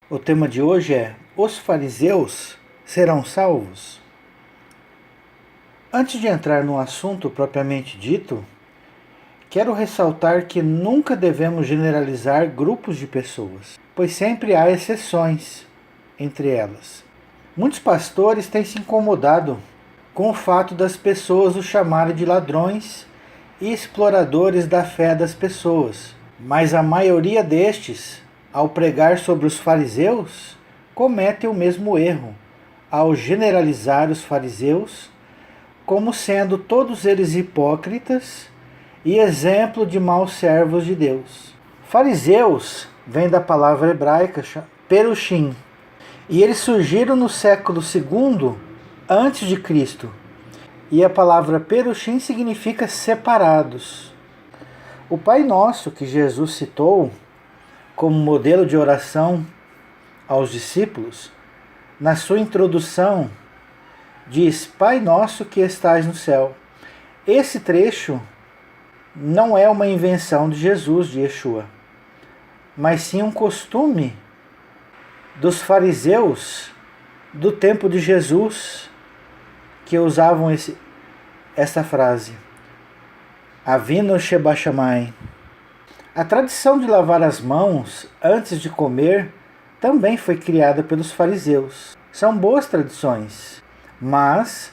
O tema de hoje é: os fariseus serão salvos? Antes de entrar no assunto propriamente dito, quero ressaltar que nunca devemos generalizar grupos de pessoas, pois sempre há exceções entre elas. Muitos pastores têm se incomodado com o fato das pessoas os chamarem de ladrões e exploradores da fé das pessoas, mas a maioria destes, ao pregar sobre os fariseus, comete o mesmo erro, ao generalizar os fariseus como sendo todos eles hipócritas e exemplo de maus servos de Deus. Fariseus vem da palavra hebraica perushim, e eles surgiram no século II antes de Cristo. E a palavra perushim significa separados. O Pai Nosso que Jesus citou como modelo de oração aos discípulos, na sua introdução, diz: Pai Nosso que estais no céu. Esse trecho não é uma invenção de Jesus, de Yeshua, mas sim um costume dos fariseus do tempo de Jesus, que usavam essa frase. Avinu Sheba Shamayim. A tradição de lavar as mãos antes de comer também foi criada pelos fariseus. São boas tradições, mas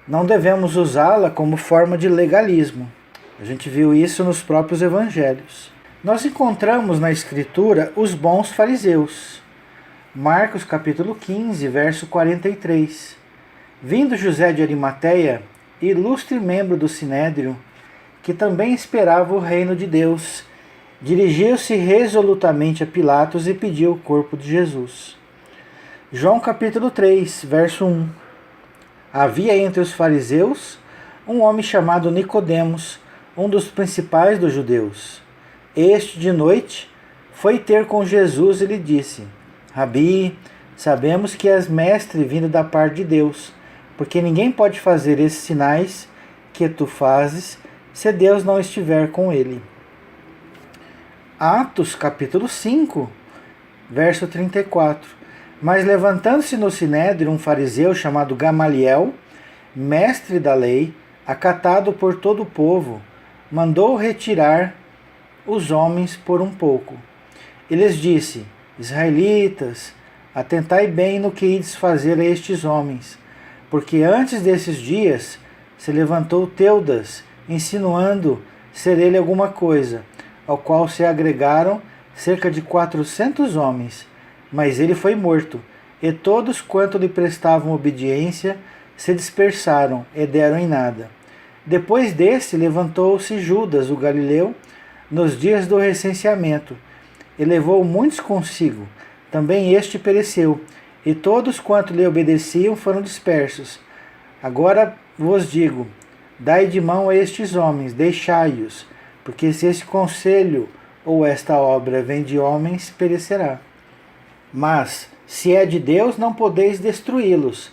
não devemos usá-la como forma de legalismo. A gente viu isso nos próprios evangelhos. Nós encontramos na Escritura os bons fariseus. Marcos capítulo 15, verso 43. Vindo José de Arimateia, ilustre membro do Sinédrio, que também esperava o reino de Deus, dirigiu-se resolutamente a Pilatos e pediu o corpo de Jesus. João capítulo 3, verso 1. Havia entre os fariseus um homem chamado Nicodemos, um dos principais dos judeus. Este, de noite, foi ter com Jesus e lhe disse: Rabi, sabemos que és mestre vindo da parte de Deus, porque ninguém pode fazer esses sinais que tu fazes se Deus não estiver com ele. Atos capítulo 5, verso 34. Mas levantando-se no sinédrio um fariseu chamado Gamaliel, mestre da lei, acatado por todo o povo, mandou retirar os homens por um pouco. E lhes disse: Israelitas, atentai bem no que ides fazer a estes homens, porque antes desses dias se levantou Teudas, insinuando ser ele alguma coisa, ao qual se agregaram cerca de 400 homens, mas ele foi morto, e todos quanto lhe prestavam obediência se dispersaram e deram em nada. Depois deste levantou-se Judas, o Galileu, nos dias do recenseamento, e levou muitos consigo. Também este pereceu, e todos quanto lhe obedeciam foram dispersos. Agora vos digo, dai de mão a estes homens, deixai-os, porque se esse conselho ou esta obra vem de homens, perecerá. Mas, se é de Deus, não podeis destruí-los,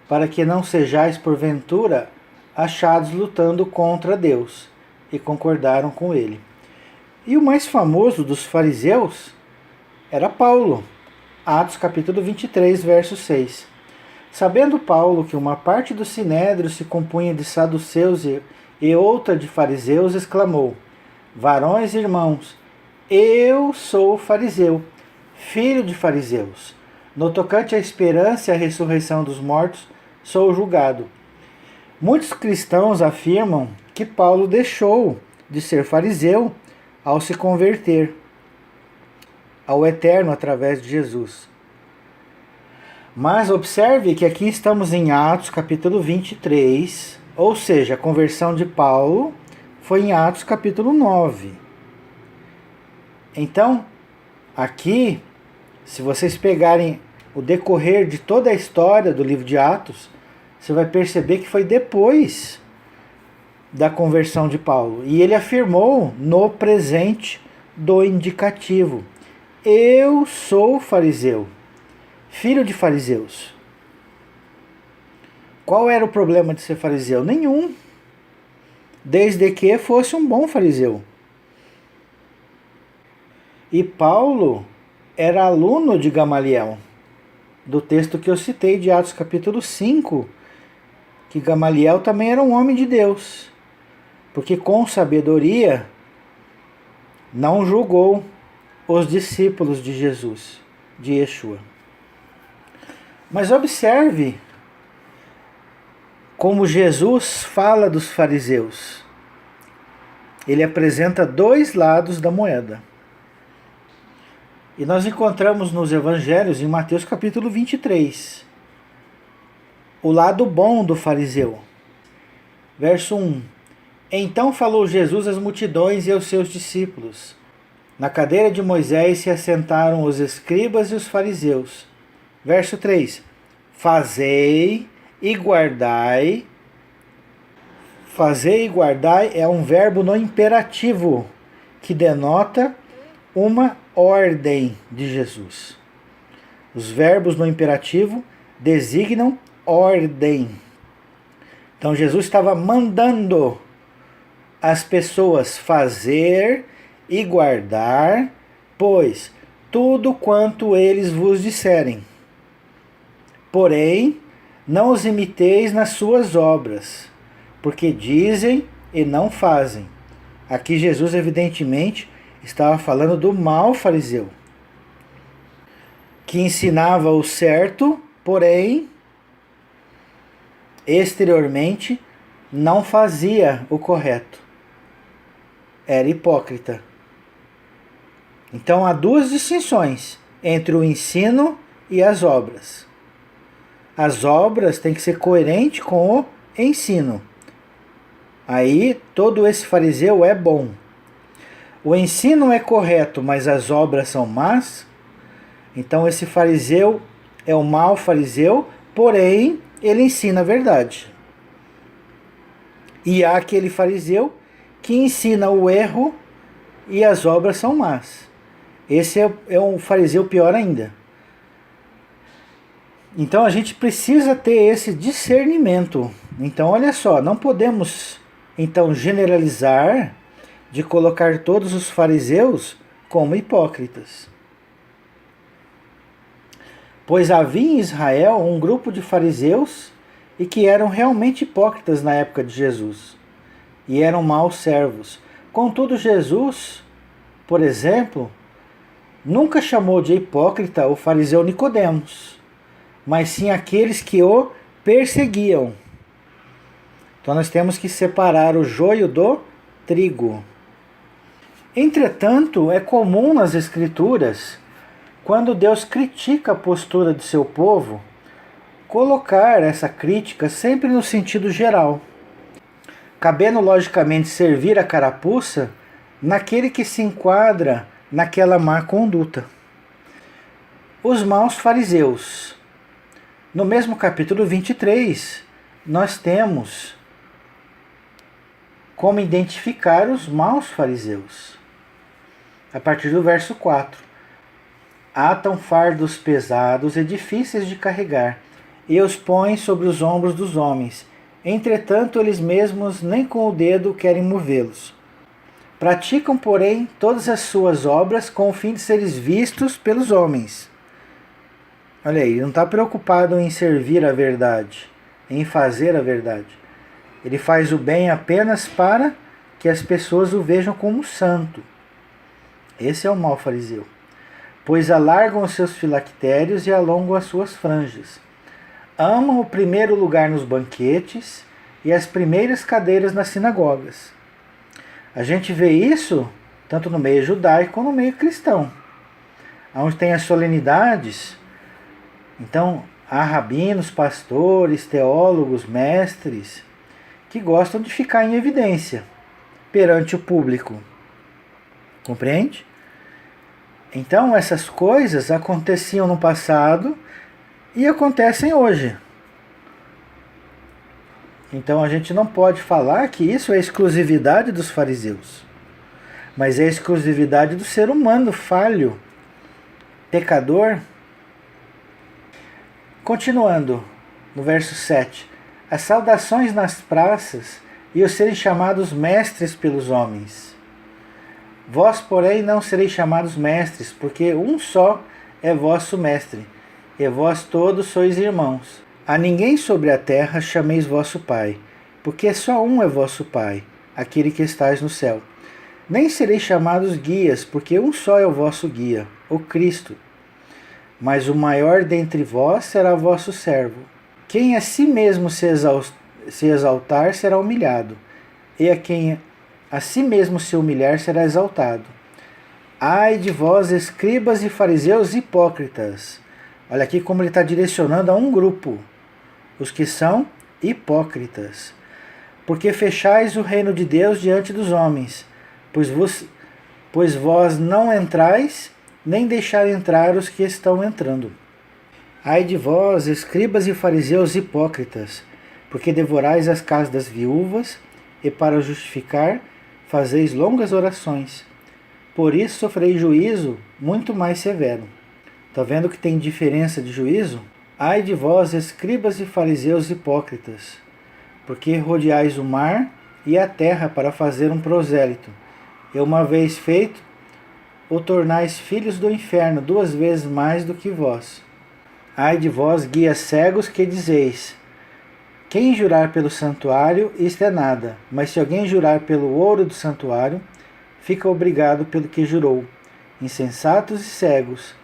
para que não sejais, porventura, achados lutando contra Deus. E concordaram com ele. E o mais famoso dos fariseus era Paulo. Atos capítulo 23, verso 6. Sabendo Paulo que uma parte do sinédrio se compunha de saduceus e outra de fariseus, exclamou: Varões e irmãos, eu sou fariseu, filho de fariseus. No tocante à esperança e à ressurreição dos mortos, sou julgado. Muitos cristãos afirmam que Paulo deixou de ser fariseu ao se converter ao Eterno através de Jesus. Mas observe que aqui estamos em Atos capítulo 23, ou seja, a conversão de Paulo foi em Atos capítulo 9. Então, aqui, se vocês pegarem o decorrer de toda a história do livro de Atos, você vai perceber que foi depois da conversão de Paulo. E ele afirmou no presente do indicativo: eu sou fariseu, filho de fariseus. Qual era o problema de ser fariseu? Nenhum. Desde que fosse um bom fariseu. E Paulo era aluno de Gamaliel, do texto que eu citei de Atos capítulo 5, que Gamaliel também era um homem de Deus, porque com sabedoria não julgou os discípulos de Jesus, de Yeshua. Mas observe como Jesus fala dos fariseus. Ele apresenta dois lados da moeda. E nós encontramos nos evangelhos, em Mateus capítulo 23, o lado bom do fariseu. Verso 1. Então falou Jesus às multidões e aos seus discípulos. Na cadeira de Moisés se assentaram os escribas e os fariseus. Verso 3. Fazei e guardai. Fazei e guardai é um verbo no imperativo, que denota uma ordem de Jesus. Os verbos no imperativo designam ordem. Então Jesus estava mandando as pessoas fazer e guardar, pois tudo quanto eles vos disserem. Porém, não os imiteis nas suas obras, porque dizem e não fazem. Aqui Jesus evidentemente estava falando do mau fariseu, que ensinava o certo, porém, exteriormente, não fazia o correto. Era hipócrita. Então há duas distinções entre o ensino e as obras. As obras têm que ser coerentes com o ensino. Aí todo esse fariseu é bom. O ensino é correto, mas as obras são más. Então esse fariseu é o mau fariseu, porém ele ensina a verdade. E há aquele fariseu que ensina o erro e as obras são más. Esse é um fariseu pior ainda. Então a gente precisa ter esse discernimento. Então olha só, não podemos então generalizar de colocar todos os fariseus como hipócritas. Pois havia em Israel um grupo de fariseus e que eram realmente hipócritas na época de Jesus. E eram maus servos. Contudo, Jesus, por exemplo, nunca chamou de hipócrita o fariseu Nicodemos, mas sim aqueles que o perseguiam. Então nós temos que separar o joio do trigo. Entretanto, é comum nas Escrituras, quando Deus critica a postura do seu povo, colocar essa crítica sempre no sentido geral, cabendo logicamente servir a carapuça naquele que se enquadra naquela má conduta. Os maus fariseus. No mesmo capítulo 23, nós temos como identificar os maus fariseus. A partir do verso 4. Atam fardos pesados e difíceis de carregar, e os põem sobre os ombros dos homens. Entretanto, eles mesmos nem com o dedo querem movê-los. Praticam, porém, todas as suas obras com o fim de serem vistos pelos homens. Olha aí, ele não está preocupado em servir a verdade, em fazer a verdade. Ele faz o bem apenas para que as pessoas o vejam como santo. Esse é o mau fariseu. Pois alargam os seus filactérios e alongam as suas franjas. Amam o primeiro lugar nos banquetes e as primeiras cadeiras nas sinagogas. A gente vê isso tanto no meio judaico como no meio cristão. Onde tem as solenidades, então há rabinos, pastores, teólogos, mestres, que gostam de ficar em evidência perante o público. Compreende? Então essas coisas aconteciam no passado e acontecem hoje. Então a gente não pode falar que isso é exclusividade dos fariseus, mas é exclusividade do ser humano falho, pecador. Continuando, no verso 7. As saudações nas praças e os serem chamados mestres pelos homens. Vós, porém, não sereis chamados mestres, porque um só é vosso mestre, e vós todos sois irmãos. A ninguém sobre a terra chameis vosso Pai, porque só um é vosso Pai, aquele que estais no céu. Nem sereis chamados guias, porque um só é o vosso guia, o Cristo. Mas o maior dentre vós será vosso servo. Quem a si mesmo se exaltar será humilhado, e a quem a si mesmo se humilhar será exaltado. Ai de vós, escribas e fariseus hipócritas! Olha aqui como ele está direcionando a um grupo, os que são hipócritas. Porque fechais o reino de Deus diante dos homens, pois vós não entrais, nem deixar entrar os que estão entrando. Ai de vós, escribas e fariseus hipócritas, porque devorais as casas das viúvas, e para justificar fazeis longas orações. Por isso sofreis juízo muito mais severo. Está vendo que tem diferença de juízo? Ai de vós, escribas e fariseus hipócritas, porque rodeais o mar e a terra para fazer um prosélito, e uma vez feito, o tornais filhos do inferno 2 vezes mais do que vós. Ai de vós, guias cegos, que dizeis: quem jurar pelo santuário, isto é nada, mas se alguém jurar pelo ouro do santuário, fica obrigado pelo que jurou. Insensatos e cegos,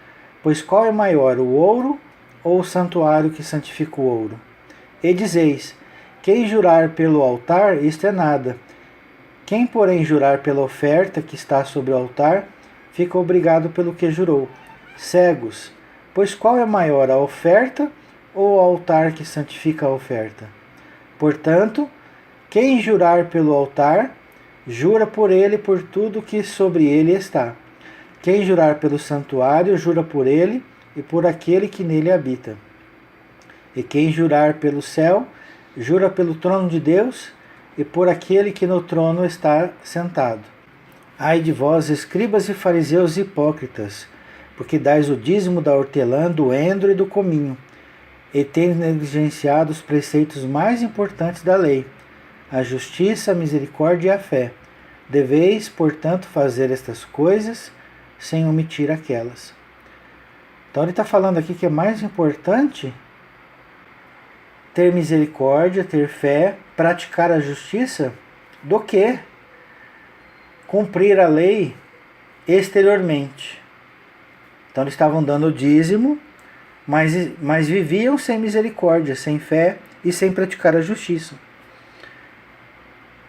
pois qual é maior, o ouro ou o santuário que santifica o ouro? E dizeis: quem jurar pelo altar, isto é nada. Quem, porém, jurar pela oferta que está sobre o altar, fica obrigado pelo que jurou. Cegos, pois qual é maior, a oferta ou o altar que santifica a oferta? Portanto, quem jurar pelo altar, jura por ele e por tudo que sobre ele está. Quem jurar pelo santuário, jura por ele e por aquele que nele habita. E quem jurar pelo céu, jura pelo trono de Deus e por aquele que no trono está sentado. Ai de vós, escribas e fariseus hipócritas, porque dais o dízimo da hortelã, do endro e do cominho, e tendes negligenciado os preceitos mais importantes da lei, a justiça, a misericórdia e a fé. Deveis, portanto, fazer estas coisas sem omitir aquelas. Então ele está falando aqui que é mais importante ter misericórdia, ter fé, praticar a justiça, do que cumprir a lei exteriormente. Então eles estavam dando o dízimo, mas viviam sem misericórdia, sem fé e sem praticar a justiça.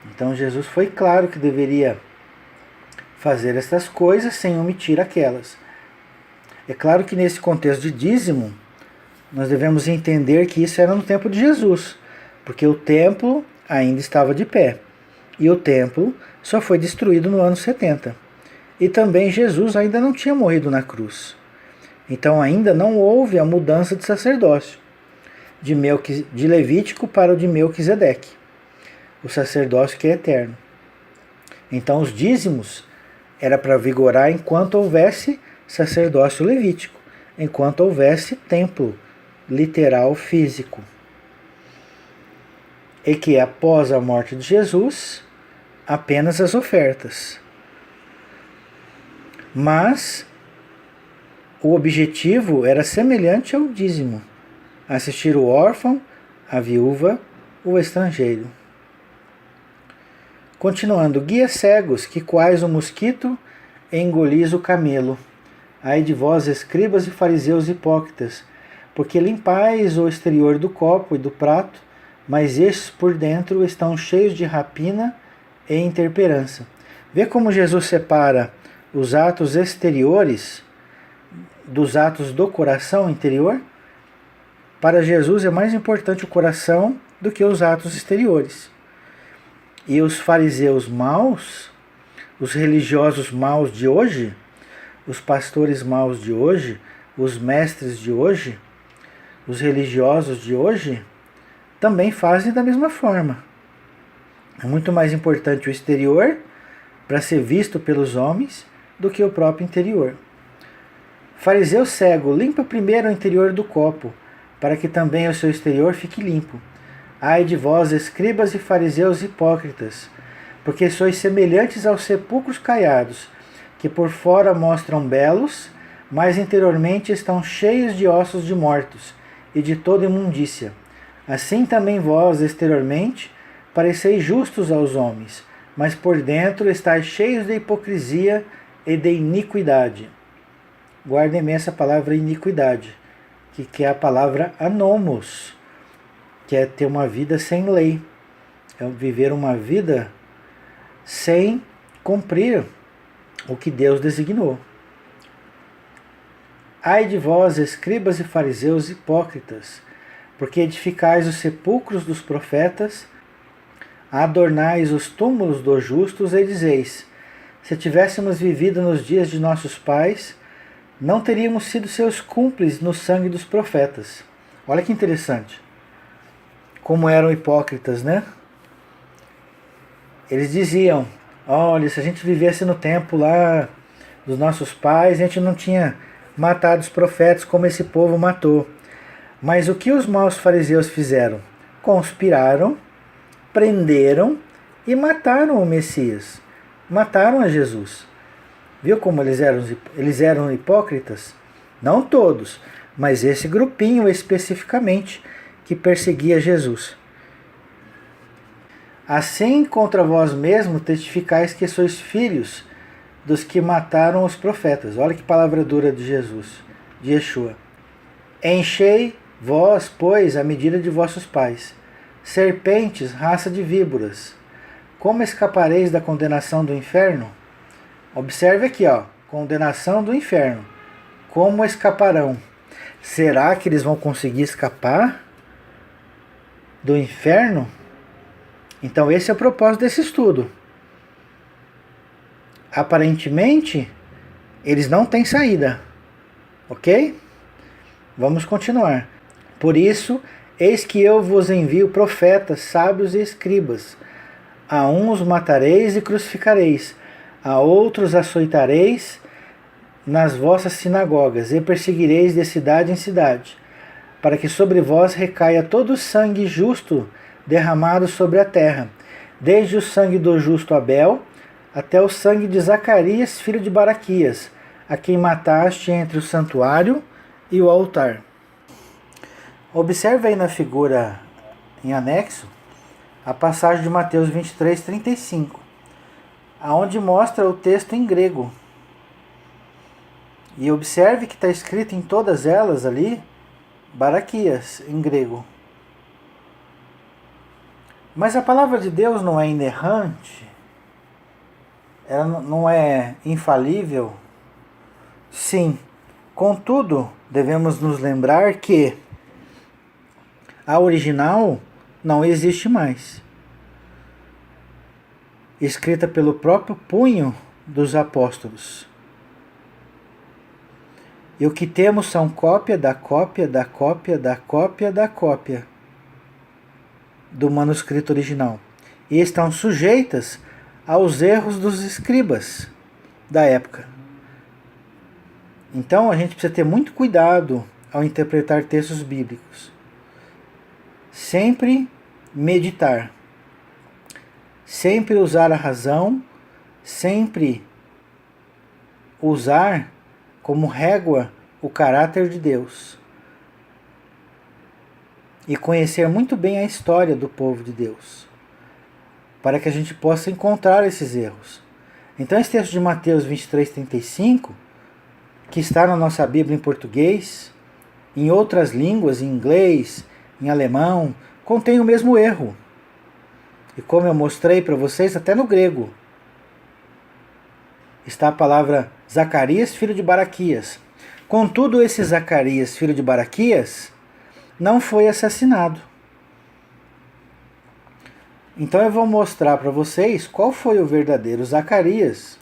Então Jesus foi claro que deveria fazer essas coisas sem omitir aquelas. É claro que nesse contexto de dízimo, nós devemos entender que isso era no tempo de Jesus, porque o templo ainda estava de pé, e o templo só foi destruído no ano 70. E também Jesus ainda não tinha morrido na cruz. Então ainda não houve a mudança de sacerdócio, de Levítico para o de Melquisedeque, o sacerdócio que é eterno. Então os dízimos era para vigorar enquanto houvesse sacerdócio levítico, enquanto houvesse templo literal físico. E que após a morte de Jesus, apenas as ofertas. Mas o objetivo era semelhante ao dízimo: assistir o órfão, a viúva, o estrangeiro. Continuando, guias cegos, que quais o mosquito engolis o camelo. Ai de vós, escribas e fariseus hipócritas, porque limpais o exterior do copo e do prato, mas estes por dentro estão cheios de rapina e intemperança. Vê como Jesus separa os atos exteriores dos atos do coração interior? Para Jesus é mais importante o coração do que os atos exteriores. E os fariseus maus, os religiosos maus de hoje, os pastores maus de hoje, os mestres de hoje, os religiosos de hoje, também fazem da mesma forma. É muito mais importante o exterior para ser visto pelos homens do que o próprio interior. Fariseu cego, limpa primeiro o interior do copo, para que também o seu exterior fique limpo. Ai de vós, escribas e fariseus hipócritas, porque sois semelhantes aos sepulcros caiados, que por fora mostram belos, mas interiormente estão cheios de ossos de mortos e de toda imundícia. Assim também vós, exteriormente, pareceis justos aos homens, mas por dentro estáis cheios de hipocrisia e de iniquidade. Guardem essa palavra iniquidade, que é a palavra anomos, que é ter uma vida sem lei, é viver uma vida sem cumprir o que Deus designou. Ai de vós, escribas e fariseus hipócritas, porque edificais os sepulcros dos profetas, adornais os túmulos dos justos e dizeis: se tivéssemos vivido nos dias de nossos pais, não teríamos sido seus cúmplices no sangue dos profetas. Olha que interessante. Como eram hipócritas, né? Eles diziam: olha, se a gente vivesse no tempo lá dos nossos pais, a gente não tinha matado os profetas como esse povo matou. Mas o que os maus fariseus fizeram? Conspiraram, prenderam e mataram o Messias. Mataram a Jesus. Viu como eles eram hipócritas? Não todos, mas esse grupinho especificamente que perseguia Jesus. Assim contra vós mesmos testificais que sois filhos dos que mataram os profetas. Olha que palavra dura de Jesus, de Yeshua. Enchei vós, pois, a medida de vossos pais. Serpentes, raça de víboras, como escapareis da condenação do inferno? Observe aqui, ó, condenação do inferno. Como escaparão? Será que eles vão conseguir escapar do inferno? Então esse é o propósito desse estudo. Aparentemente, eles não têm saída. Ok? Vamos continuar. Por isso, eis que eu vos envio profetas, sábios e escribas. A uns matareis e crucificareis, a outros açoitareis nas vossas sinagogas, e perseguireis de cidade em cidade, para que sobre vós recaia todo o sangue justo derramado sobre a terra, desde o sangue do justo Abel, até o sangue de Zacarias, filho de Baraquias, a quem mataste entre o santuário e o altar. Observe aí na figura em anexo a passagem de Mateus 23:35, aonde mostra o texto em grego. E observe que está escrito em todas elas ali, Baraquias, em grego. Mas a palavra de Deus não é inerrante? Ela não é infalível? Sim. Contudo, devemos nos lembrar que a original não existe mais. Escrita pelo próprio punho dos apóstolos. E o que temos são cópia da cópia da cópia da cópia da cópia do manuscrito original. E estão sujeitas aos erros dos escribas da época. Então a gente precisa ter muito cuidado ao interpretar textos bíblicos. Sempre meditar. Sempre usar a razão. Sempre usar como régua o caráter de Deus. E conhecer muito bem a história do povo de Deus, para que a gente possa encontrar esses erros. Então esse texto de Mateus 23:35, que está na nossa Bíblia em português, em outras línguas, em inglês, em alemão, contém o mesmo erro. E como eu mostrei para vocês, até no grego, está a palavra Zacarias, filho de Baraquias. Contudo, esse Zacarias, filho de Baraquias, não foi assassinado. Então eu vou mostrar para vocês qual foi o verdadeiro Zacarias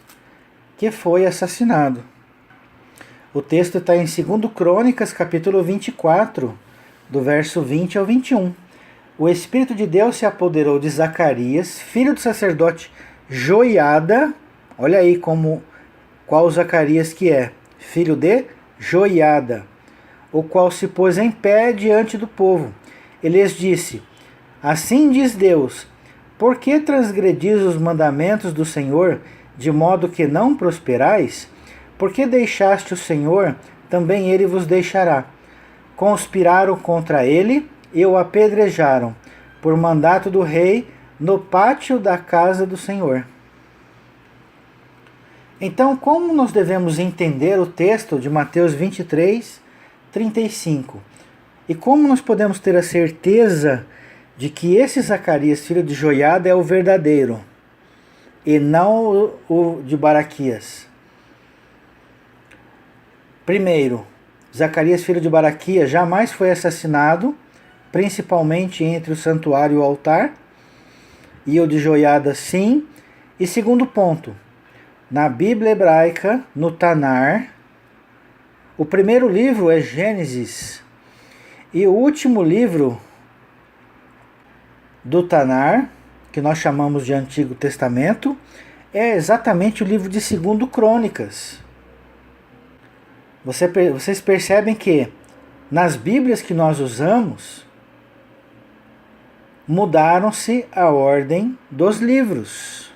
que foi assassinado. O texto está em 2 Crônicas, capítulo 24, do verso 20 ao 21. O Espírito de Deus se apoderou de Zacarias, filho do sacerdote Joiada. Olha aí qual Zacarias que é, filho de Joiada, o qual se pôs em pé diante do povo. Ele lhes disse: assim diz Deus, por que transgredis os mandamentos do Senhor, de modo que não prosperais? Porque deixaste o Senhor, também ele vos deixará. Conspiraram contra ele e o apedrejaram, por mandato do rei, no pátio da casa do Senhor. Então, como nós devemos entender o texto de Mateus 23, 35? E como nós podemos ter a certeza de que esse Zacarias, filho de Joiada, é o verdadeiro, e não o de Baraquias? Primeiro, Zacarias, filho de Baraquias, jamais foi assassinado, principalmente entre o santuário e o altar, e o de Joiada sim. E segundo ponto, na Bíblia hebraica, no Tanar, o primeiro livro é Gênesis, e o último livro do Tanar, que nós chamamos de Antigo Testamento, é exatamente o livro de 2 Crônicas. Vocês percebem que nas Bíblias que nós usamos, mudaram-se a ordem dos livros.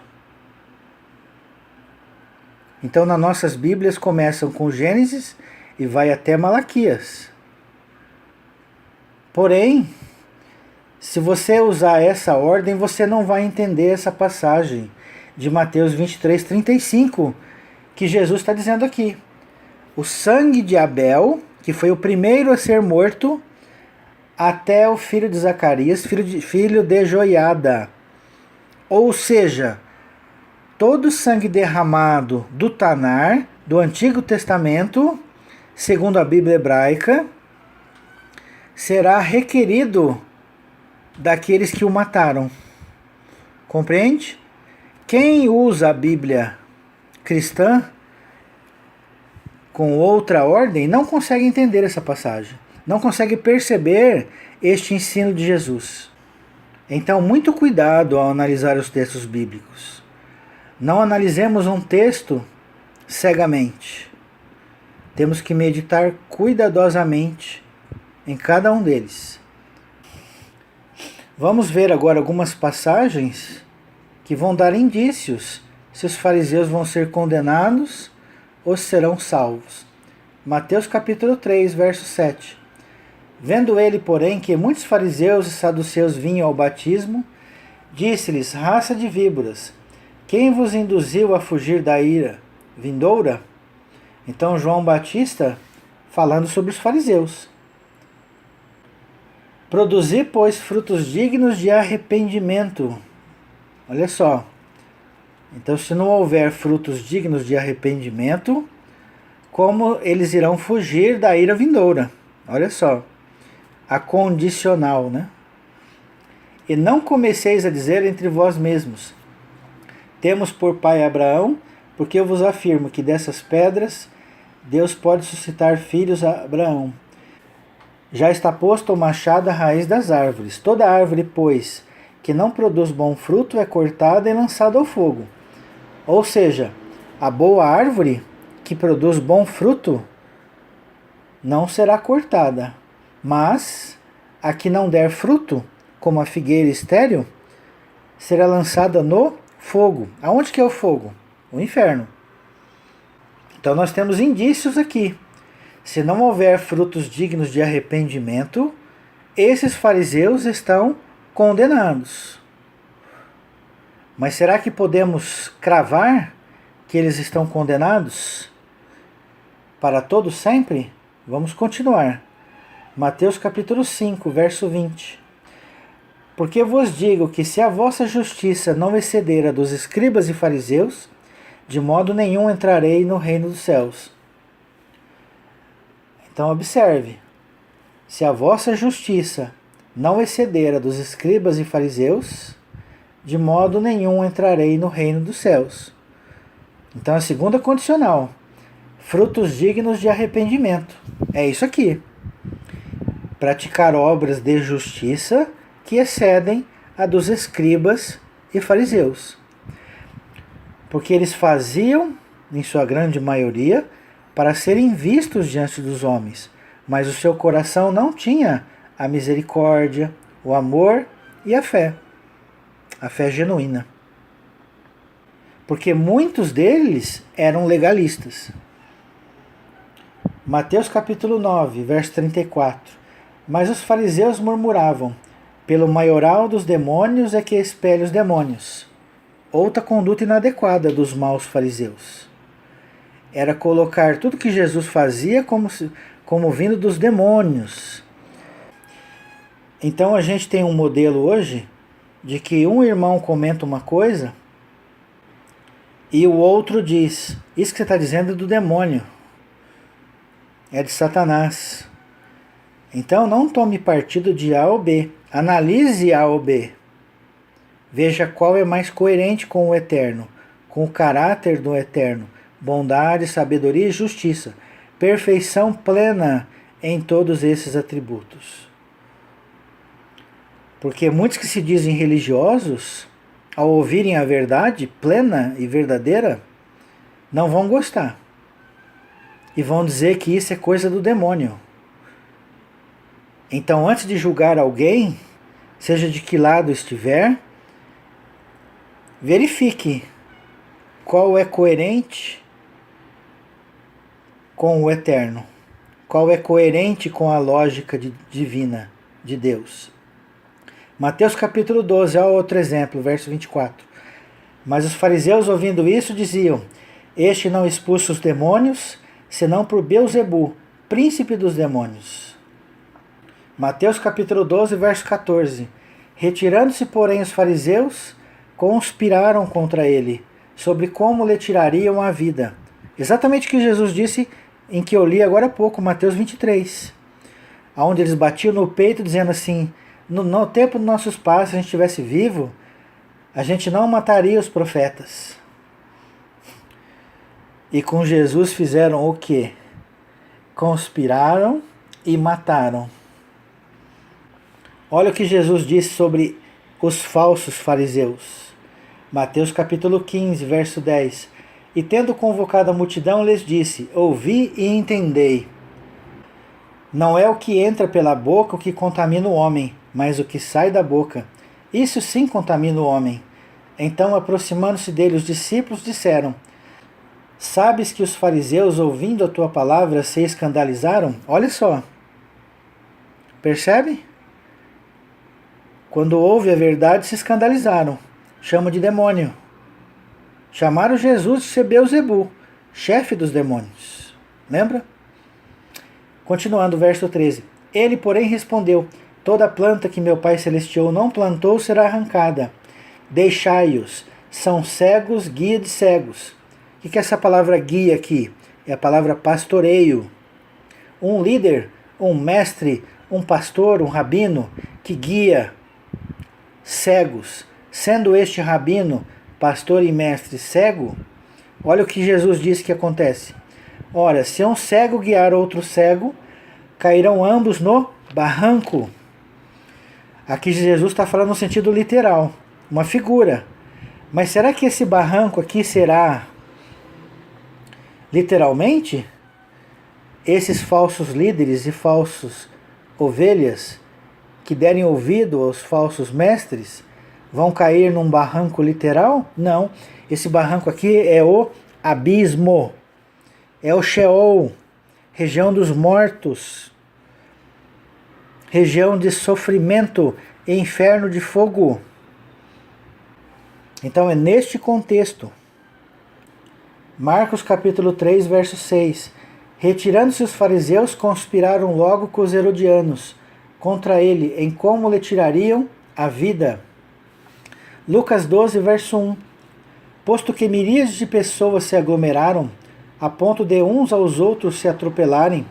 Então, nas nossas Bíblias começam com Gênesis e vai até Malaquias. Porém, se você usar essa ordem, você não vai entender essa passagem de Mateus 23, 35, que Jesus está dizendo aqui. O sangue de Abel, que foi o primeiro a ser morto, até o filho de Zacarias, filho de Joiada. Ou seja, todo o sangue derramado do Tanar, do Antigo Testamento, segundo a Bíblia hebraica, será requerido daqueles que o mataram. Compreende? Quem usa a Bíblia cristã com outra ordem não consegue entender essa passagem, não consegue perceber este ensino de Jesus. Então, muito cuidado ao analisar os textos bíblicos. Não analisemos um texto cegamente. Temos que meditar cuidadosamente em cada um deles. Vamos ver agora algumas passagens que vão dar indícios se os fariseus vão ser condenados ou serão salvos. Mateus capítulo 3, verso 7. Vendo ele, porém, que muitos fariseus e saduceus vinham ao batismo, disse-lhes: raça de víboras, quem vos induziu a fugir da ira vindoura? Então João Batista falando sobre os fariseus. Produzi, pois, frutos dignos de arrependimento. Olha só. Então, se não houver frutos dignos de arrependimento, como eles irão fugir da ira vindoura? Olha só. A condicional, né? E não comeceis a dizer entre vós mesmos: temos por pai Abraão, porque eu vos afirmo que dessas pedras Deus pode suscitar filhos a Abraão. Já está posto o machado à raiz das árvores. Toda árvore, pois, que não produz bom fruto é cortada e lançada ao fogo. Ou seja, a boa árvore que produz bom fruto não será cortada, mas a que não der fruto, como a figueira estéril, será lançada no fogo. Aonde que é o fogo? O inferno. Então nós temos indícios aqui. Se não houver frutos dignos de arrependimento, esses fariseus estão condenados. Mas será que podemos cravar que eles estão condenados para todo sempre? Vamos continuar. Mateus capítulo 5, verso 20. Porque vos digo que se a vossa justiça não exceder a dos escribas e fariseus, de modo nenhum entrarei no reino dos céus. Então observe, se a vossa justiça não exceder a dos escribas e fariseus, de modo nenhum entrarei no reino dos céus. Então a segunda condicional, frutos dignos de arrependimento. É isso aqui. Praticar obras de justiça que excedem a dos escribas e fariseus. Porque eles faziam, em sua grande maioria, para serem vistos diante dos homens, mas o seu coração não tinha a misericórdia, o amor e a fé genuína. porque muitos deles eram legalistas. Mateus capítulo 9, verso 34. Mas os fariseus murmuravam: pelo maioral dos demônios é que expele os demônios. Outra conduta inadequada dos maus fariseus era colocar tudo que Jesus fazia como vindo dos demônios. Então a gente tem um modelo hoje de que um irmão comenta uma coisa e o outro diz: isso que você está dizendo é do demônio, é de Satanás. Então não tome partido de A ou B, analise A ou B. Veja qual é mais coerente com o eterno, com o caráter do eterno, bondade, sabedoria e justiça, perfeição plena em todos esses atributos. Porque muitos que se dizem religiosos, ao ouvirem a verdade plena e verdadeira, não vão gostar. E vão dizer que isso é coisa do demônio. Então, antes de julgar alguém, seja de que lado estiver, verifique qual é coerente com o eterno, qual é coerente com a lógica divina de Deus. Mateus capítulo 12, olha outro exemplo, verso 24. Mas os fariseus, ouvindo isso, diziam: este não expulsa os demônios, senão por Beelzebu, príncipe dos demônios. Mateus capítulo 12, verso 14. Retirando-se, porém, os fariseus, conspiraram contra ele, sobre como lhe tirariam a vida. Exatamente o que Jesus disse, em que eu li agora há pouco, Mateus 23. Onde eles batiam no peito, dizendo assim: no tempo dos nossos pais, se a gente estivesse vivo, a gente não mataria os profetas. E com Jesus fizeram o quê? Conspiraram e mataram. Olha o que Jesus disse sobre os falsos fariseus. Mateus capítulo 15, verso 10. E tendo convocado a multidão, lhes disse: ouvi e entendei. Não é o que entra pela boca o que contamina o homem, mas o que sai da boca. Isso sim contamina o homem. Então, aproximando-se dele, os discípulos disseram: sabes que os fariseus, ouvindo a tua palavra, se escandalizaram? Olha só. Percebe? Quando ouve a verdade, se escandalizaram. Chama de demônio. Chamaram Jesus de ser Beelzebu, chefe dos demônios. Lembra? Continuando, verso 13. Ele, porém, respondeu: toda planta que meu Pai Celestial não plantou será arrancada. Deixai-os. São cegos, guia de cegos. O que é essa palavra guia aqui? É a palavra pastoreio. Um líder, um mestre, um pastor, um rabino que guia cegos. Sendo este rabino, pastor e mestre cego, olha o que Jesus disse que acontece. Ora, se um cego guiar outro cego, cairão ambos no barranco. Aqui Jesus está falando no sentido literal, uma figura. Mas será que esse barranco aqui será literalmente? Esses falsos líderes e falsos ovelhas que derem ouvido aos falsos mestres vão cair num barranco literal? Não. Esse barranco aqui é o abismo. É o Sheol, região dos mortos, região de sofrimento e inferno de fogo. Então é neste contexto. Marcos capítulo 3, verso 6. Retirando-se os fariseus, conspiraram logo com os herodianos contra ele, em como lhe tirariam a vida. Lucas 12, verso 1. Posto que miríades de pessoas se aglomeraram, a ponto de uns aos outros se atropelarem,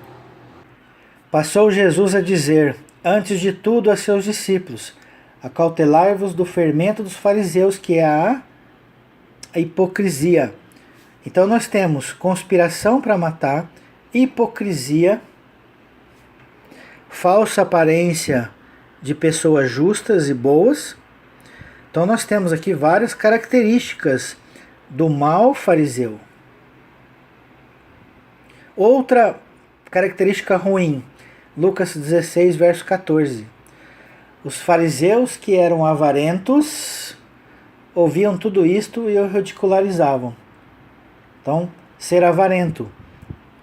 passou Jesus a dizer, antes de tudo, a seus discípulos: acautelai-vos do fermento dos fariseus, que é a hipocrisia. Então nós temos conspiração para matar, hipocrisia, falsa aparência de pessoas justas e boas. Então nós temos aqui várias características do mau fariseu. Outra característica ruim, Lucas 16, verso 14. Os fariseus que eram avarentos, ouviam tudo isto e o ridicularizavam. Então, ser avarento,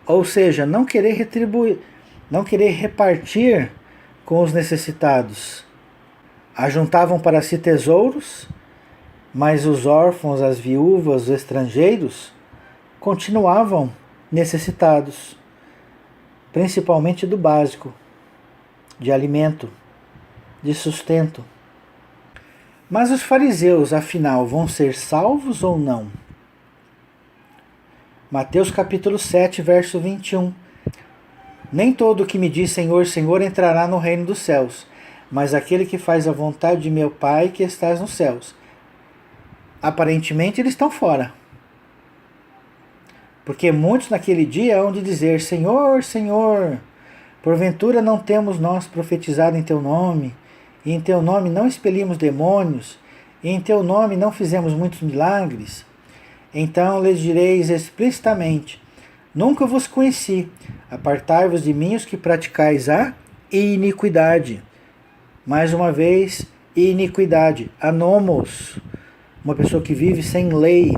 ou seja, não querer retribuir, não querer repartir com os necessitados. Ajuntavam para si tesouros, mas os órfãos, as viúvas, os estrangeiros continuavam necessitados, principalmente do básico, de alimento, de sustento. Mas os fariseus, afinal, vão ser salvos ou não? Mateus capítulo 7, verso 21. Nem todo o que me diz Senhor, Senhor entrará no reino dos céus, mas aquele que faz a vontade de meu Pai que estás nos céus. Aparentemente eles estão fora. Porque muitos naquele dia hão de dizer, Senhor, Senhor, porventura não temos nós profetizado em teu nome, e em teu nome não expelimos demônios, e em teu nome não fizemos muitos milagres? Então lhes direis explicitamente, nunca vos conheci, apartai-vos de mim os que praticais a iniquidade. Mais uma vez, iniquidade, anomos, uma pessoa que vive sem lei,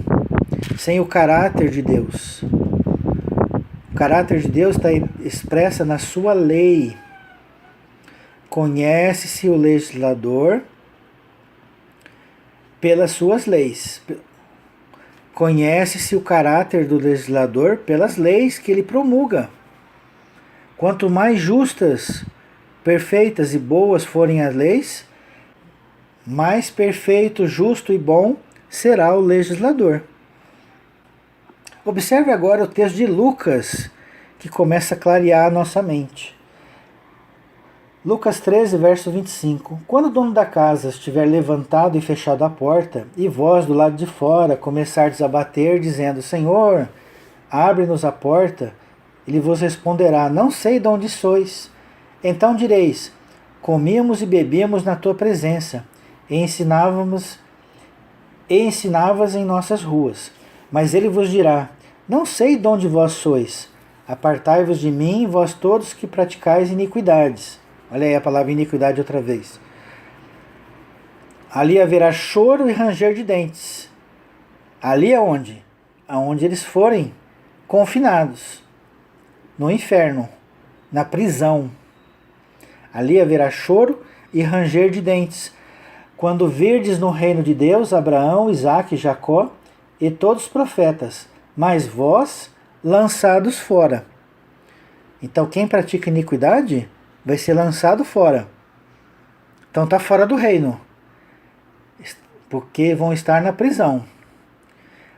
sem o caráter de Deus. O caráter de Deus está expressa na sua lei. Conhece-se o legislador pelas suas leis. Conhece-se o caráter do legislador pelas leis que ele promulga. Quanto mais justas, perfeitas e boas forem as leis, mais perfeito, justo e bom será o legislador. Observe agora o texto de Lucas, que começa a clarear a nossa mente. Lucas 13, verso 25. Quando o dono da casa estiver levantado e fechado a porta, e vós do lado de fora começardes a bater, dizendo, Senhor, abre-nos a porta, ele vos responderá, não sei de onde sois. Então direis, comíamos e bebíamos na tua presença, e ensinavas em nossas ruas. Mas ele vos dirá, não sei de onde vós sois, apartai-vos de mim, vós todos que praticais iniquidades. Olha aí a palavra iniquidade outra vez. Ali haverá choro e ranger de dentes. Ali aonde? Aonde eles forem confinados. No inferno. Na prisão. Ali haverá choro e ranger de dentes. Quando virdes no reino de Deus Abraão, Isaque e Jacó e todos os profetas, mas vós lançados fora. Então quem pratica iniquidade vai ser lançado fora. Então está fora do reino. Porque vão estar na prisão.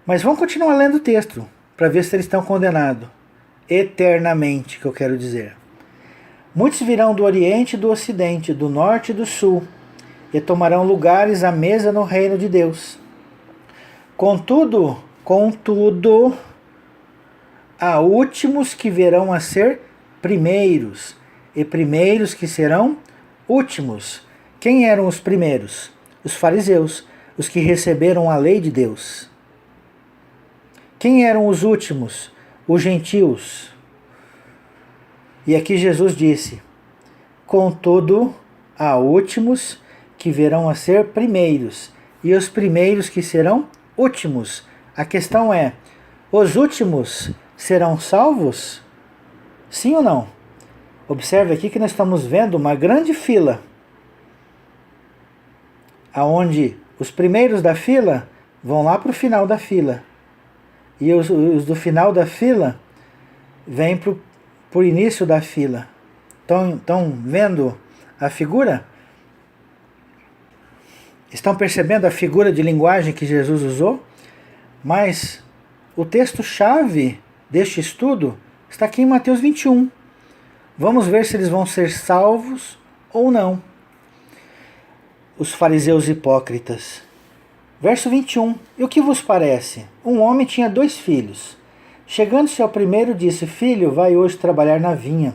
Mas vamos continuar lendo o texto, para ver se eles estão condenados. Eternamente, que eu quero dizer. Muitos virão do Oriente e do Ocidente, do Norte e do Sul, e tomarão lugares à mesa no reino de Deus. Contudo, há últimos que virão a ser primeiros, e primeiros que serão últimos. Quem eram os primeiros? Os fariseus, os que receberam a lei de Deus. Quem eram os últimos? Os gentios. E aqui Jesus disse, contudo, há últimos que virão a ser primeiros, e os primeiros que serão últimos. A questão é, os últimos serão salvos? Sim ou não? Observe aqui que nós estamos vendo uma grande fila, aonde os primeiros da fila vão lá para o final da fila, e os do final da fila vêm para o início da fila. Estão vendo a figura? Estão percebendo a figura de linguagem que Jesus usou? Mas o texto-chave deste estudo está aqui em Mateus 21. Vamos ver se eles vão ser salvos ou não. Os fariseus hipócritas. Verso 21. E o que vos parece? Um homem tinha 2 filhos. Chegando-se ao primeiro, disse, Filho, vai hoje trabalhar na vinha.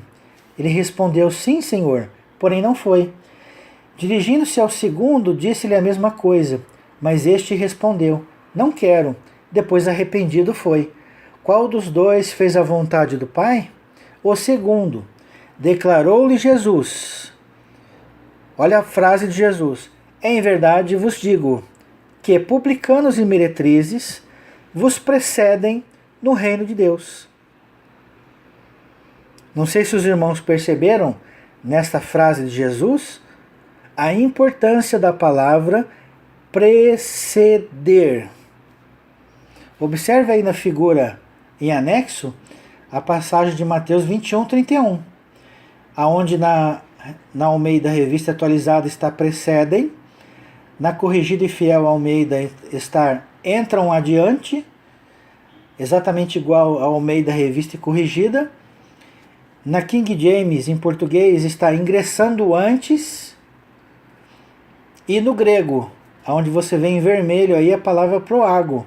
Ele respondeu, Sim, senhor, porém não foi. Dirigindo-se ao segundo, disse-lhe a mesma coisa. Mas este respondeu, Não quero. Depois arrependido foi. Qual dos 2 fez a vontade do Pai? O segundo. Declarou-lhe Jesus. Olha a frase de Jesus. Em verdade vos digo, que publicanos e meretrizes vos precedem no reino de Deus. Não sei se os irmãos perceberam, nesta frase de Jesus, a importância da palavra preceder. Observe aí na figura em anexo a passagem de Mateus 21:31, aonde na Almeida Revista Atualizada está precedem, na Corrigida e Fiel Almeida está entram adiante, exatamente igual a Almeida Revista e Corrigida. Na King James, em português, está ingressando antes. E no grego, onde você vê em vermelho aí a palavra proago,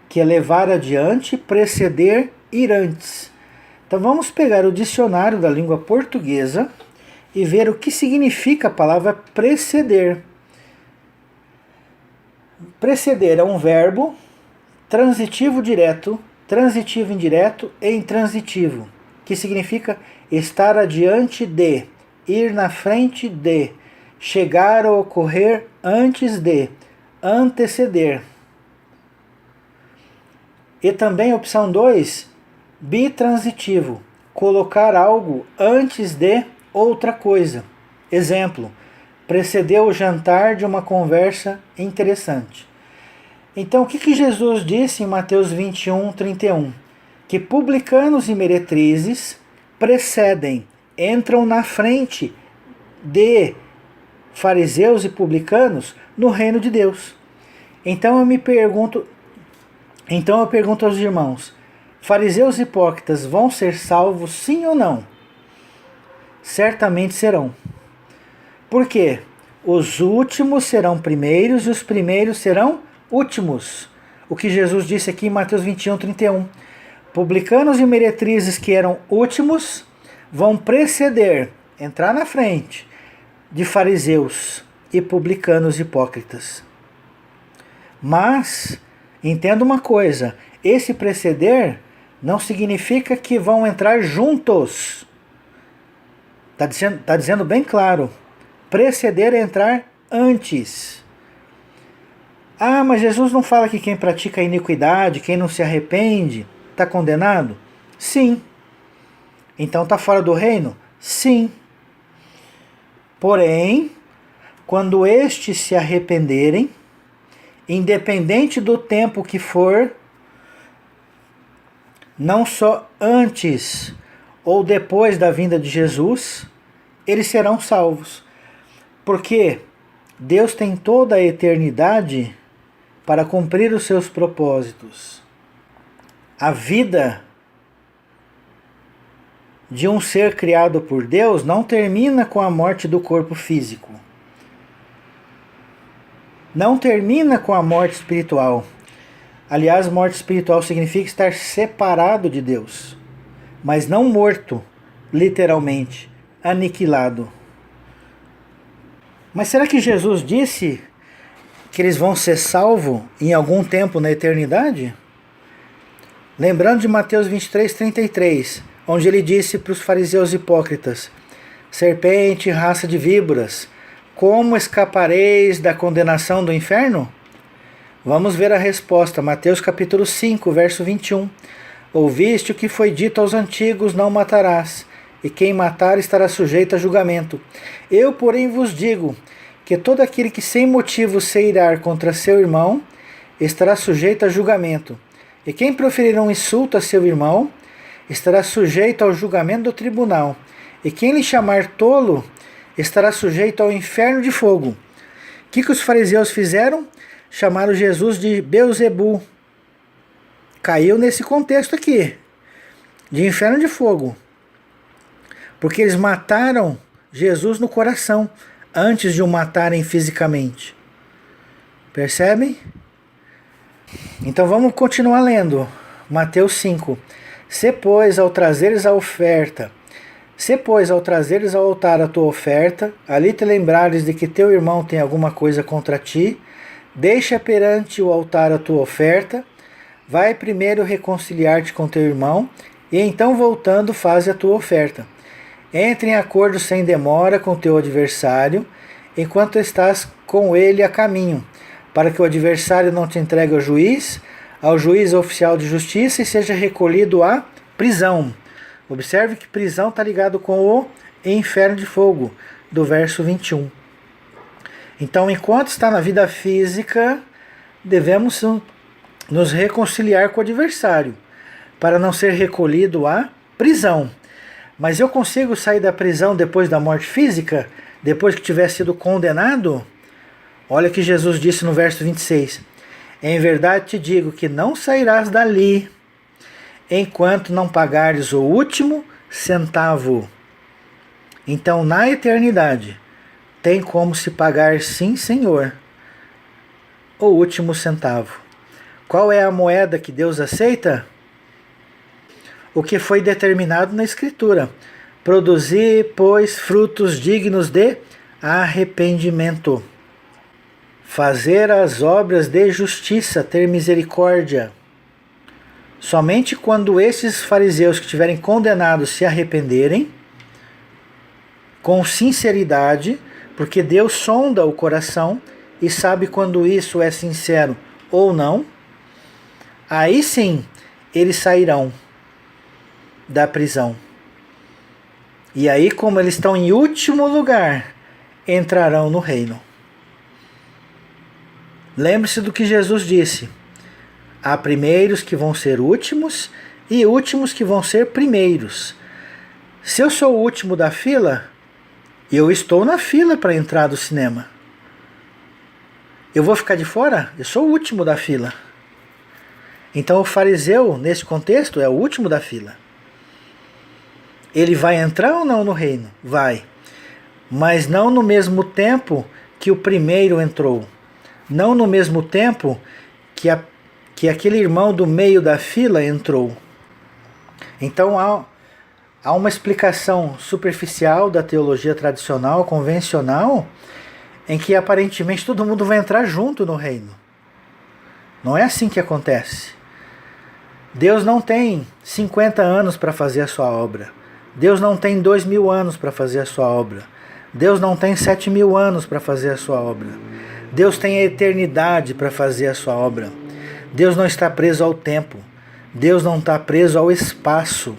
que é levar adiante, preceder, ir antes. Então vamos pegar o dicionário da língua portuguesa e ver o que significa a palavra preceder. Preceder é um verbo transitivo direto, transitivo indireto e intransitivo, que significa estar adiante de, ir na frente de, chegar ou ocorrer antes de, anteceder. E também opção 2, bitransitivo, colocar algo antes de outra coisa. Exemplo, precedeu o jantar de uma conversa interessante. Então, o que Jesus disse em Mateus 21:31? Que publicanos e meretrizes precedem, entram na frente de fariseus e publicanos no reino de Deus. Então eu pergunto aos irmãos, fariseus e hipócritas vão ser salvos sim ou não? Certamente serão. Por quê? Os últimos serão primeiros e os primeiros serão últimos. O que Jesus disse aqui em Mateus 21:31. Publicanos e meretrizes que eram últimos vão preceder, entrar na frente de fariseus e publicanos hipócritas. Mas, entenda uma coisa, esse preceder não significa que vão entrar juntos. Está dizendo bem claro. Preceder é entrar antes. Ah, mas Jesus não fala que quem pratica a iniquidade, quem não se arrepende, está condenado? Sim. Então está fora do reino? Sim. Porém, quando estes se arrependerem, independente do tempo que for, não só antes ou depois da vinda de Jesus, eles serão salvos. Porque Deus tem toda a eternidade para cumprir os seus propósitos. A vida de um ser criado por Deus não termina com a morte do corpo físico. Não termina com a morte espiritual. Aliás, morte espiritual significa estar separado de Deus, mas não morto, literalmente, aniquilado. Mas será que Jesus disse que eles vão ser salvos em algum tempo na eternidade? Lembrando de Mateus 23:33, onde ele disse para os fariseus hipócritas: serpente, raça de víboras, como escapareis da condenação do inferno? Vamos ver a resposta, Mateus capítulo 5, verso 21. Ouviste o que foi dito aos antigos, não matarás, e quem matar estará sujeito a julgamento. Eu, porém, vos digo que todo aquele que sem motivo se irar contra seu irmão estará sujeito a julgamento. E quem proferir um insulto a seu irmão estará sujeito ao julgamento do tribunal. E quem lhe chamar tolo estará sujeito ao inferno de fogo. O que os fariseus fizeram? Chamaram Jesus de Beelzebu. Caiu nesse contexto aqui, de inferno de fogo. Porque eles mataram Jesus no coração, antes de o matarem fisicamente. Percebem? Então vamos continuar lendo. Mateus 5. Se, pois, ao trazeres ao altar a tua oferta, ali te lembrares de que teu irmão tem alguma coisa contra ti, deixa perante o altar a tua oferta, vai primeiro reconciliar-te com teu irmão, e então voltando faze a tua oferta. Entre em acordo sem demora com teu adversário, enquanto estás com ele a caminho, para que o adversário não te entregue ao juiz oficial de justiça e seja recolhido à prisão. Observe que prisão está ligado com o inferno de fogo, do verso 21. Então, enquanto está na vida física, devemos nos reconciliar com o adversário, para não ser recolhido à prisão. Mas eu consigo sair da prisão depois da morte física? Depois que tiver sido condenado? Olha o que Jesus disse no verso 26. Em verdade te digo que não sairás dali, enquanto não pagares o último centavo. Então, na eternidade, tem como se pagar, sim, Senhor, o último centavo. Qual é a moeda que Deus aceita? O que foi determinado na Escritura. Produzir, pois, frutos dignos de arrependimento. Fazer as obras de justiça, ter misericórdia. Somente quando esses fariseus que estiverem condenados se arrependerem, com sinceridade, porque Deus sonda o coração e sabe quando isso é sincero ou não, aí sim eles sairão da prisão. E aí, como eles estão em último lugar, entrarão no reino. Lembre-se do que Jesus disse. Há primeiros que vão ser últimos e últimos que vão ser primeiros. Se eu sou o último da fila, eu estou na fila para entrar do cinema. Eu vou ficar de fora? Eu sou o último da fila. Então o fariseu, nesse contexto, é o último da fila. Ele vai entrar ou não no reino? Vai. Mas não no mesmo tempo que o primeiro entrou. Não no mesmo tempo que aquele irmão do meio da fila entrou. Então há uma explicação superficial da teologia tradicional, convencional, em que aparentemente todo mundo vai entrar junto no reino. Não é assim que acontece. Deus não tem 50 anos para fazer a sua obra. Deus não tem 2000 anos para fazer a sua obra. Deus não tem 7000 anos para fazer a sua obra. Deus tem a eternidade para fazer a sua obra. Deus não está preso ao tempo. Deus não está preso ao espaço.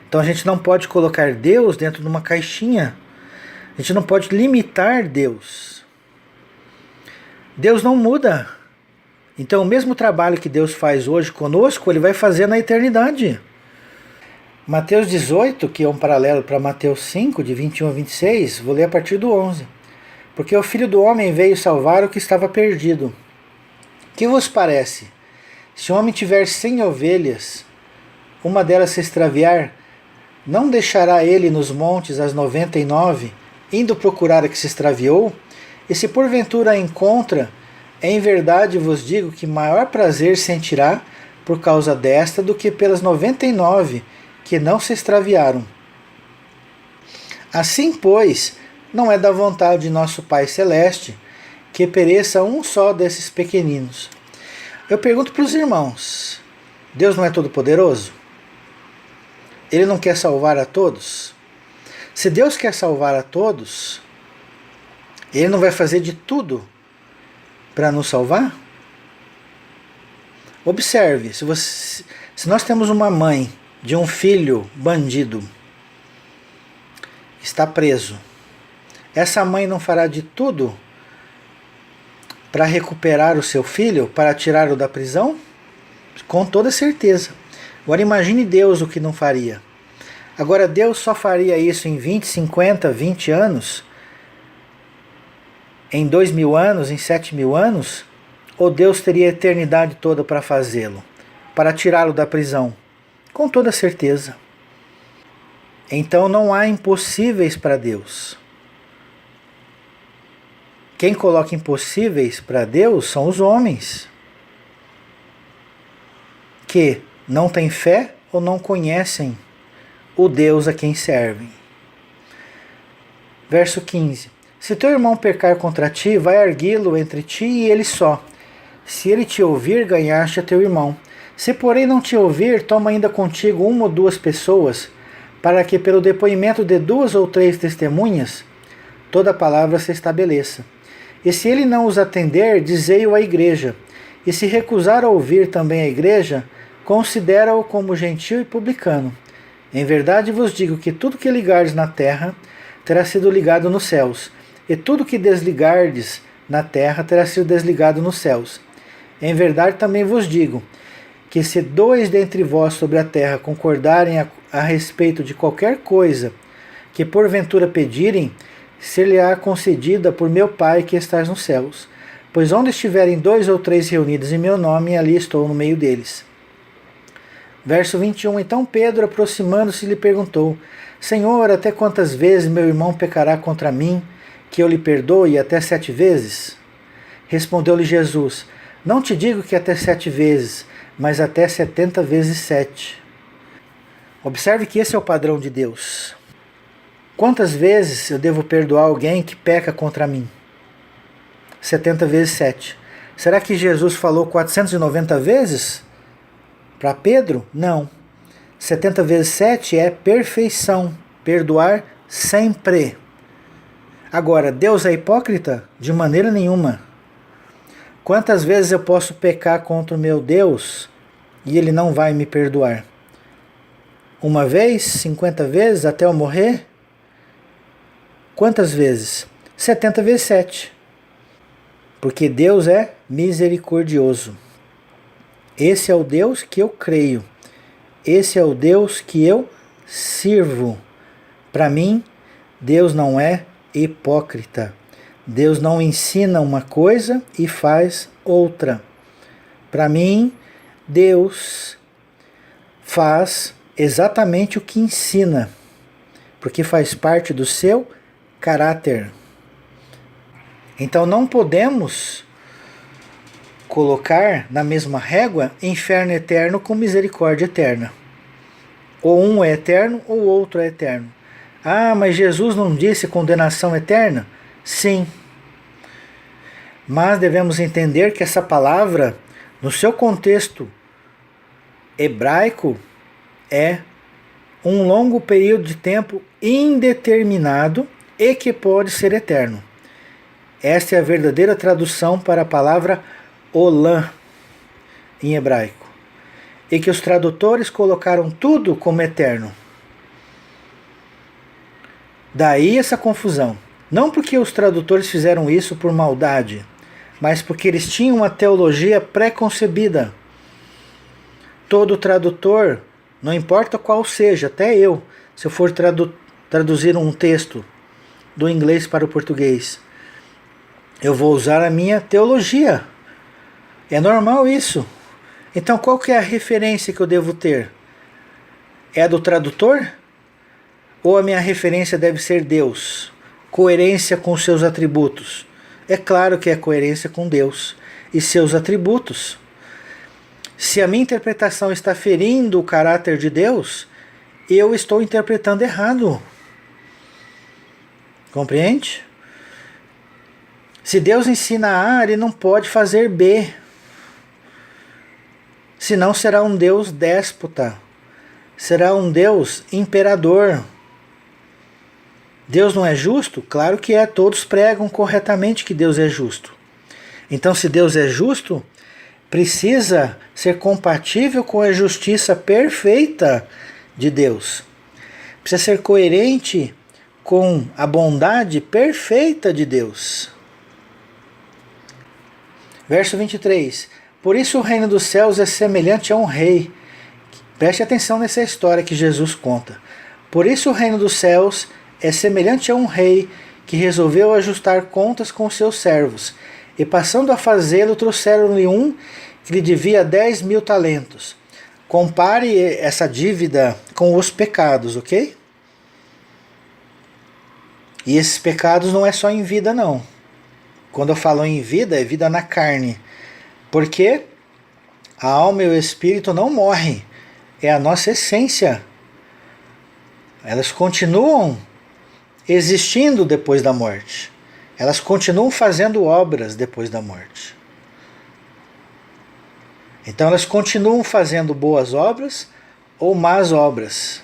Então a gente não pode colocar Deus dentro de uma caixinha. A gente não pode limitar Deus. Deus não muda. Então o mesmo trabalho que Deus faz hoje conosco, Ele vai fazer na eternidade. Mateus 18, que é um paralelo para Mateus 5, de 21 a 26, vou ler a partir do 11. Porque o Filho do Homem veio salvar o que estava perdido. Que vos parece? Se um homem tiver 100 ovelhas, uma delas se extraviar, não deixará ele nos montes as 99, indo procurar a que se extraviou? E se porventura a encontra, em verdade vos digo que maior prazer sentirá por causa desta do que pelas 99 que não se extraviaram. Assim, pois, não é da vontade de nosso Pai Celeste que pereça um só desses pequeninos. Eu pergunto para os irmãos, Deus não é todo-poderoso? Ele não quer salvar a todos? Se Deus quer salvar a todos, Ele não vai fazer de tudo para nos salvar? Observe, se nós temos uma mãe de um filho bandido, está preso, essa mãe não fará de tudo para recuperar o seu filho, para tirá-lo da prisão? Com toda certeza. Agora imagine Deus o que não faria. Agora Deus só faria isso em 20, 50, 20 anos? Em 2000 anos, em 7000 anos? Ou Deus teria a eternidade toda para fazê-lo? Para tirá-lo da prisão? Com toda certeza. Então não há impossíveis para Deus. Quem coloca impossíveis para Deus são os homens, que não têm fé ou não conhecem o Deus a quem servem. Verso 15. Se teu irmão pecar contra ti, vai arguí-lo entre ti e ele só. Se ele te ouvir, ganhaste a teu irmão. Se porém não te ouvir, toma ainda contigo 1 ou 2 pessoas, para que pelo depoimento de 2 ou 3 testemunhas, toda palavra se estabeleça. E se ele não os atender, dizei-o à igreja. E se recusar a ouvir também a igreja, considera-o como gentil e publicano. Em verdade vos digo que tudo que ligardes na terra terá sido ligado nos céus, e tudo que desligardes na terra terá sido desligado nos céus. Em verdade também vos digo que se dois dentre vós sobre a terra concordarem a respeito de qualquer coisa que porventura pedirem, ser-lhe-á concedida por meu Pai que estás nos céus. Pois onde estiverem 2 ou 3 reunidos em meu nome, ali estou no meio deles. Verso 21. Então Pedro, aproximando-se, lhe perguntou: Senhor, até quantas vezes meu irmão pecará contra mim, que eu lhe perdoe? Até 7 vezes? Respondeu-lhe Jesus: Não te digo que até 7 vezes, mas até 70 vezes 7. Observe que esse é o padrão de Deus. Quantas vezes eu devo perdoar alguém que peca contra mim? 70 vezes 7. Será que Jesus falou 490 vezes para Pedro? Não. 70 vezes 7 é perfeição. Perdoar sempre. Agora, Deus é hipócrita? De maneira nenhuma. Quantas vezes eu posso pecar contra o meu Deus e Ele não vai me perdoar? Uma vez? 50 vezes? Até eu morrer? Quantas vezes? 70 vezes 7. Porque Deus é misericordioso. Esse é o Deus que eu creio. Esse é o Deus que eu sirvo. Para mim, Deus não é hipócrita. Deus não ensina uma coisa e faz outra. Para mim, Deus faz exatamente o que ensina, porque faz parte do seu caráter. Então não podemos colocar na mesma régua inferno eterno com misericórdia eterna. Ou um é eterno ou o outro é eterno. Ah, mas Jesus não disse condenação eterna? Sim. Mas devemos entender que essa palavra, no seu contexto hebraico, é um longo período de tempo indeterminado e que pode ser eterno. Esta é a verdadeira tradução para a palavra Olam em hebraico. E que os tradutores colocaram tudo como eterno. Daí essa confusão. Não porque os tradutores fizeram isso por maldade, mas porque eles tinham uma teologia pré-concebida. Todo tradutor, não importa qual seja, até eu, se eu for traduzir um texto do inglês para o português, eu vou usar a minha teologia. É normal isso. Então qual que é a referência que eu devo ter? É a do tradutor? Ou a minha referência deve ser Deus? Coerência com seus atributos. É claro que é coerência com Deus e seus atributos. Se a minha interpretação está ferindo o caráter de Deus, eu estou interpretando errado. Compreende? Se Deus ensina A, Ele não pode fazer B. Senão será um Deus déspota. Será um Deus imperador. Deus não é justo? Claro que é. Todos pregam corretamente que Deus é justo. Então, se Deus é justo, precisa ser compatível com a justiça perfeita de Deus. Precisa ser coerente com a bondade perfeita de Deus. Verso 23. Por isso o reino dos céus é semelhante a um rei. Preste atenção nessa história que Jesus conta. Por isso o reino dos céus é semelhante a um rei que resolveu ajustar contas com seus servos. E passando a fazê-lo, trouxeram-lhe um que lhe devia 10.000 talentos. Compare essa dívida com os pecados, ok? E esses pecados não é só em vida, não. Quando eu falo em vida, é vida na carne. Porque a alma e o espírito não morrem. É a nossa essência. Elas continuam existindo depois da morte. Elas continuam fazendo obras depois da morte. Então elas continuam fazendo boas obras ou más obras.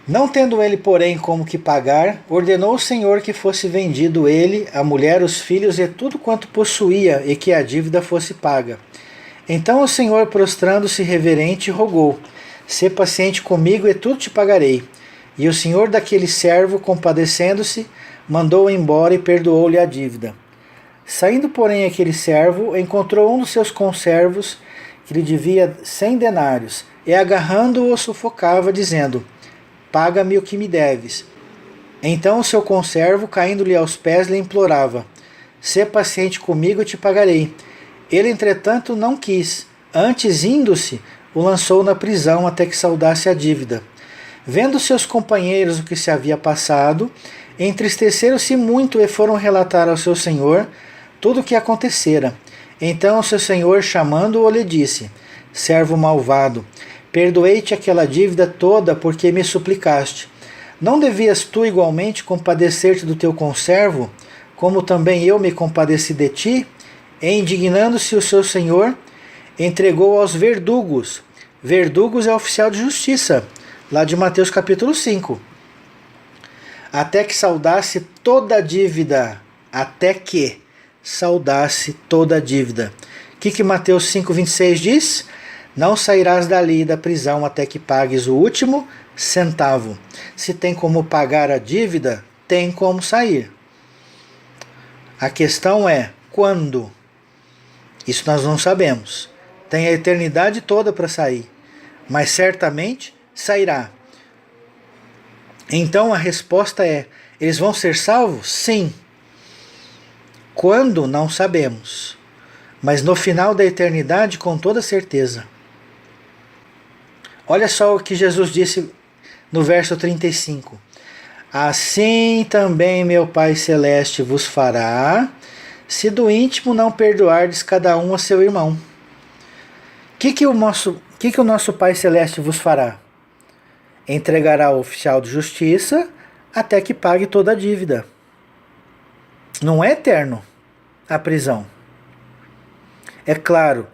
Não tendo ele, porém, como que pagar, ordenou o Senhor que fosse vendido ele, a mulher, os filhos e tudo quanto possuía, e que a dívida fosse paga. Então o Senhor, prostrando-se reverente, rogou: Sê paciente comigo e tudo te pagarei. E o Senhor daquele servo, compadecendo-se, mandou-o embora e perdoou-lhe a dívida. Saindo, porém, aquele servo, encontrou um dos seus conservos, que lhe devia 100 denários, e agarrando-o, sufocava, dizendo: Paga-me o que me deves. Então o seu conservo, caindo-lhe aos pés, lhe implorava: Sê paciente comigo e te pagarei. Ele, entretanto, não quis. Antes, indo-se, o lançou na prisão até que saudasse a dívida. Vendo seus companheiros o que se havia passado, entristeceram-se muito e foram relatar ao seu senhor tudo o que acontecera. Então o seu senhor, chamando-o, lhe disse: Servo malvado, perdoei-te aquela dívida toda porque me suplicaste. Não devias tu igualmente compadecer-te do teu conservo, como também eu me compadeci de ti? E indignando-se o seu senhor, entregou aos verdugos. Verdugos é oficial de justiça, lá de Mateus capítulo 5. Até que saudasse toda a dívida. Até que saudasse toda a dívida. O que Mateus 5,26 diz? Não sairás dali da prisão até que pagues o último centavo. Se tem como pagar a dívida, tem como sair. A questão é quando? Isso nós não sabemos. Tem a eternidade toda para sair, mas certamente sairá. Então a resposta é: eles vão ser salvos? Sim. Quando? Não sabemos. Mas no final da eternidade, com toda certeza. Olha só o que Jesus disse no verso 35. Assim também meu Pai Celeste vos fará, se do íntimo não perdoardes cada um a seu irmão. O que o nosso Pai Celeste vos fará? Entregará ao oficial de justiça até que pague toda a dívida. Não é eterno a prisão. É claro,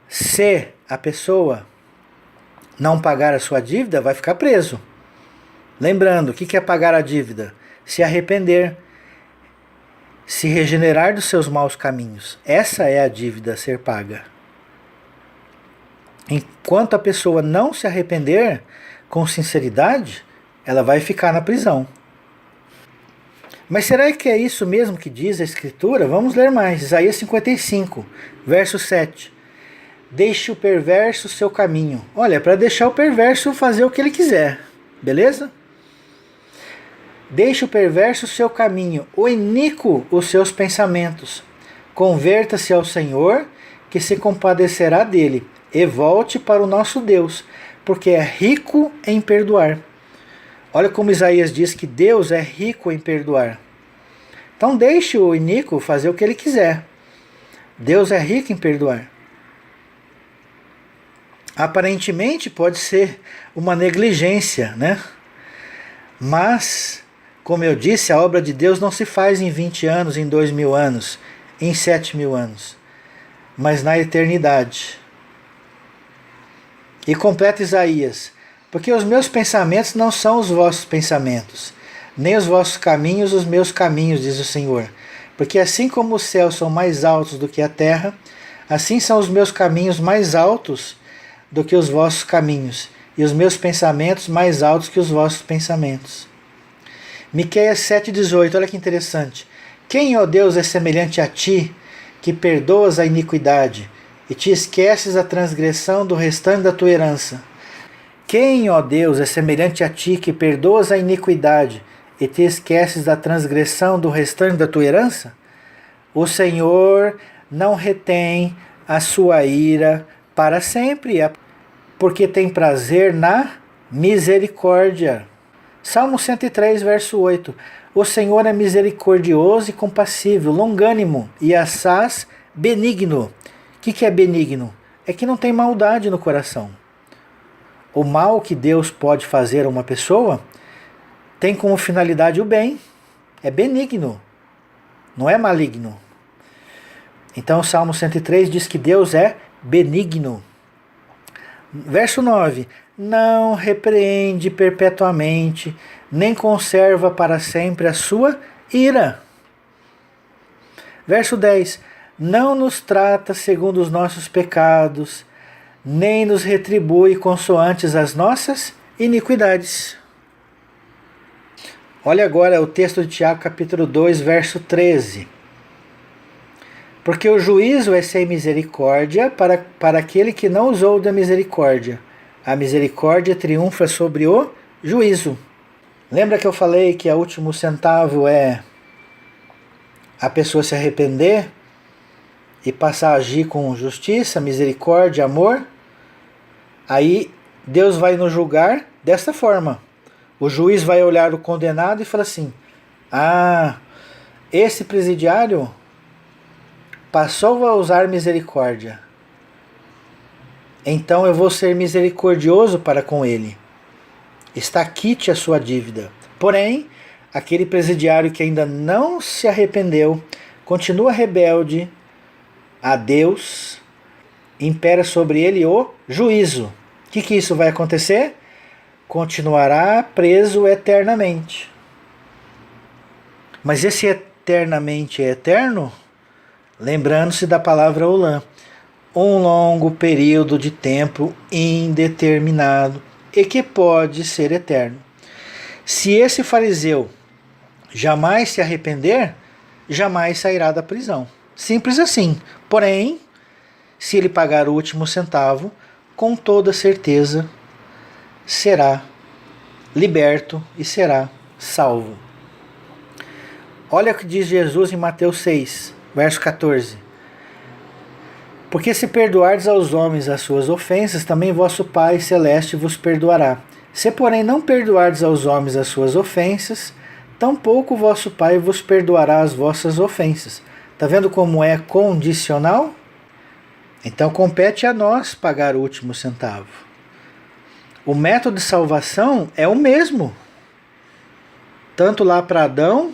se a pessoa não pagar a sua dívida, vai ficar preso. Lembrando, o que é pagar a dívida? Se arrepender, se regenerar dos seus maus caminhos. Essa é a dívida a ser paga. Enquanto a pessoa não se arrepender com sinceridade, ela vai ficar na prisão. Mas será que é isso mesmo que diz a Escritura? Vamos ler mais. Isaías 55, verso 7. Deixe o perverso o seu caminho. Olha, para deixar o perverso fazer o que ele quiser. Beleza? Deixe o perverso o seu caminho, o iníquo os seus pensamentos. Converta-se ao Senhor, que se compadecerá dele, e volte para o nosso Deus, porque é rico em perdoar. Olha como Isaías diz que Deus é rico em perdoar. Então deixe o iníquo fazer o que ele quiser. Deus é rico em perdoar. Aparentemente pode ser uma negligência, né? Mas, como eu disse, a obra de Deus não se faz em 20 anos, em 2000 anos, em 7.000 anos, mas na eternidade. E completa Isaías: porque os meus pensamentos não são os vossos pensamentos, nem os vossos caminhos os meus caminhos, diz o Senhor. Porque assim como os céus são mais altos do que a terra, assim são os meus caminhos mais altos do que os vossos caminhos, e os meus pensamentos mais altos que os vossos pensamentos. Miqueias 7,18, olha que interessante. Quem, ó Deus, é semelhante a ti, que perdoas a iniquidade, e te esqueces a transgressão do restante da tua herança? Quem, ó Deus, é semelhante a ti, que perdoas a iniquidade, e te esqueces da transgressão do restante da tua herança? O Senhor não retém a sua ira para sempre, porque tem prazer na misericórdia. Salmo 103, verso 8. O Senhor é misericordioso e compassível, longânimo e assaz benigno. O que é benigno? É que não tem maldade no coração. O mal que Deus pode fazer a uma pessoa tem como finalidade o bem. É benigno, não é maligno. Então o Salmo 103 diz que Deus é benigno. Verso 9: não repreende perpetuamente, nem conserva para sempre a sua ira. Verso 10: não nos trata segundo os nossos pecados, nem nos retribui consoantes as nossas iniquidades. Olha agora o texto de Tiago, capítulo 2, verso 13. Porque o juízo é sem misericórdia para aquele que não usou da misericórdia. A misericórdia triunfa sobre o juízo. Lembra que eu falei que o último centavo é a pessoa se arrepender e passar a agir com justiça, misericórdia, amor? Aí Deus vai nos julgar desta forma. O juiz vai olhar o condenado e fala assim: esse presidiário passou a usar misericórdia, então eu vou ser misericordioso para com ele. Está quite a sua dívida. Porém, aquele presidiário que ainda não se arrependeu, continua rebelde a Deus, impera sobre ele o juízo. O que isso vai acontecer? Continuará preso eternamente. Mas esse eternamente é eterno? Lembrando-se da palavra olã, um longo período de tempo indeterminado e que pode ser eterno. Se esse fariseu jamais se arrepender, jamais sairá da prisão. Simples assim. Porém, se ele pagar o último centavo, com toda certeza será liberto e será salvo. Olha o que diz Jesus em Mateus 6, verso 14. Porque se perdoardes aos homens as suas ofensas, também vosso Pai Celeste vos perdoará. Se, porém, não perdoardes aos homens as suas ofensas, tampouco vosso Pai vos perdoará as vossas ofensas. Está vendo como é condicional? Então compete a nós pagar o último centavo. O método de salvação é o mesmo, tanto lá para Adão,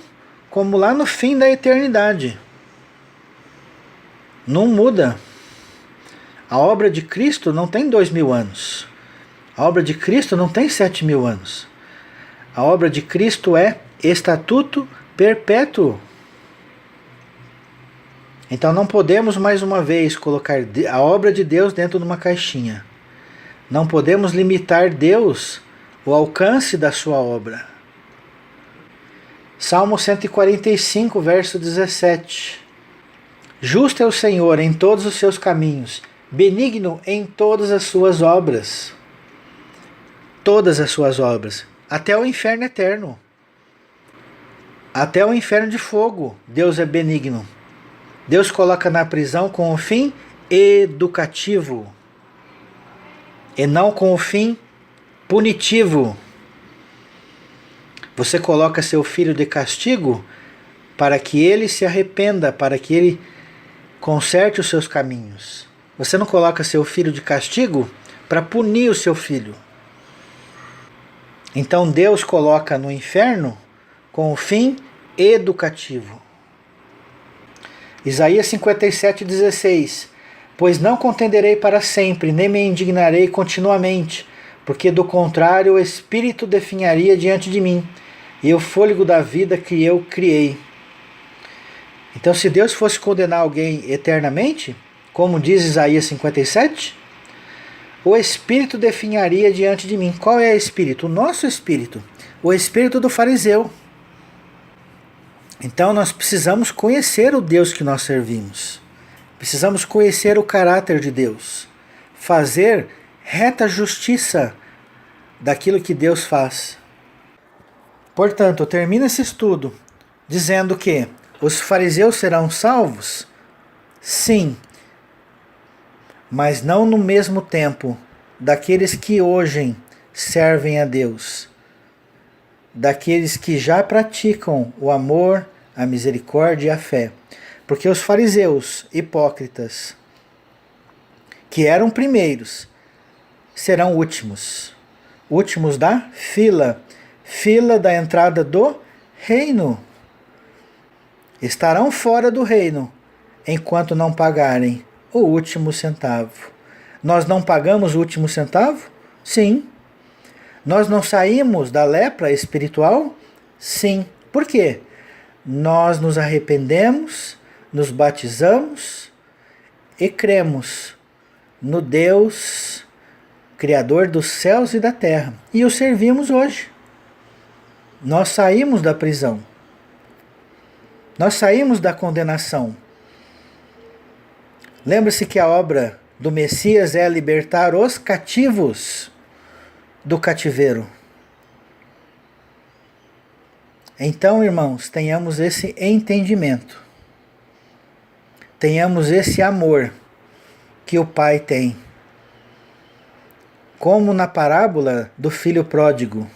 como lá no fim da eternidade. Não muda. A obra de Cristo não tem 2000 anos. A obra de Cristo não tem 7000 anos. A obra de Cristo é estatuto perpétuo. Então não podemos mais uma vez colocar a obra de Deus dentro de uma caixinha. Não podemos limitar Deus, o alcance da sua obra. Salmo 145, verso 17. Justo é o Senhor em todos os seus caminhos, benigno em todas as suas obras. Todas as suas obras, até o inferno eterno. Até o inferno de fogo, Deus é benigno. Deus coloca na prisão com o fim educativo e não com o fim punitivo. Você coloca seu filho de castigo para que ele se arrependa, para que ele conserte os seus caminhos. Você não coloca seu filho de castigo para punir o seu filho. Então Deus coloca no inferno com o fim educativo. Isaías 57,16. Pois não contenderei para sempre, nem me indignarei continuamente, porque do contrário o Espírito definharia diante de mim, e o fôlego da vida que eu criei. Então, se Deus fosse condenar alguém eternamente, como diz Isaías 57, o Espírito definharia diante de mim. Qual é o Espírito? O nosso Espírito. O Espírito do fariseu. Então nós precisamos conhecer o Deus que nós servimos. Precisamos conhecer o caráter de Deus. Fazer reta justiça daquilo que Deus faz. Portanto, termina esse estudo dizendo que os fariseus serão salvos? Sim, mas não no mesmo tempo daqueles que hoje servem a Deus, daqueles que já praticam o amor, a misericórdia e a fé. Porque os fariseus hipócritas, que eram primeiros, serão últimos. Últimos da fila. Fila da entrada do reino. Estarão fora do reino enquanto não pagarem o último centavo. Nós não pagamos o último centavo? Sim. Nós não saímos da lepra espiritual? Sim. Por quê? Nós nos arrependemos, nos batizamos e cremos no Deus Criador dos céus e da terra. E o servimos hoje. Nós saímos da prisão. Nós saímos da condenação. Lembre-se que a obra do Messias é libertar os cativos do cativeiro. Então, irmãos, tenhamos esse entendimento. Tenhamos esse amor que o Pai tem. Como na parábola do filho pródigo,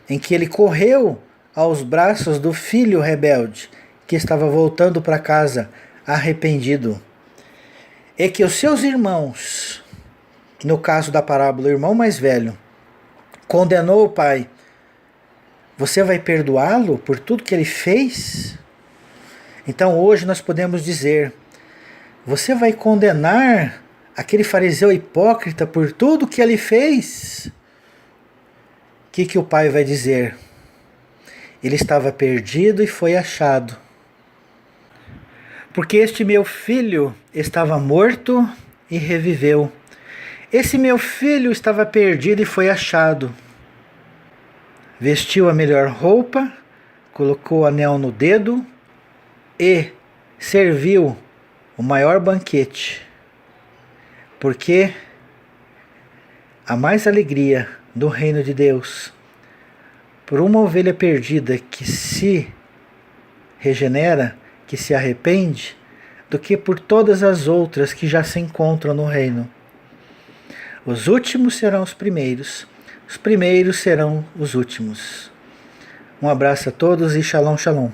em que ele correu aos braços do filho rebelde, que estava voltando para casa arrependido. E que os seus irmãos, no caso da parábola, o irmão mais velho, condenou o pai. Você vai perdoá-lo por tudo que ele fez? Então hoje nós podemos dizer, você vai condenar aquele fariseu hipócrita por tudo que ele fez? O que o pai vai dizer? Ele estava perdido e foi achado. Porque este meu filho estava morto e reviveu. Esse meu filho estava perdido e foi achado. Vestiu a melhor roupa, colocou o anel no dedo e serviu o maior banquete. Porque há mais alegria do reino de Deus por uma ovelha perdida que se regenera, que se arrepende, do que por todas as outras que já se encontram no reino. Os últimos serão os primeiros serão os últimos. Um abraço a todos e shalom, shalom.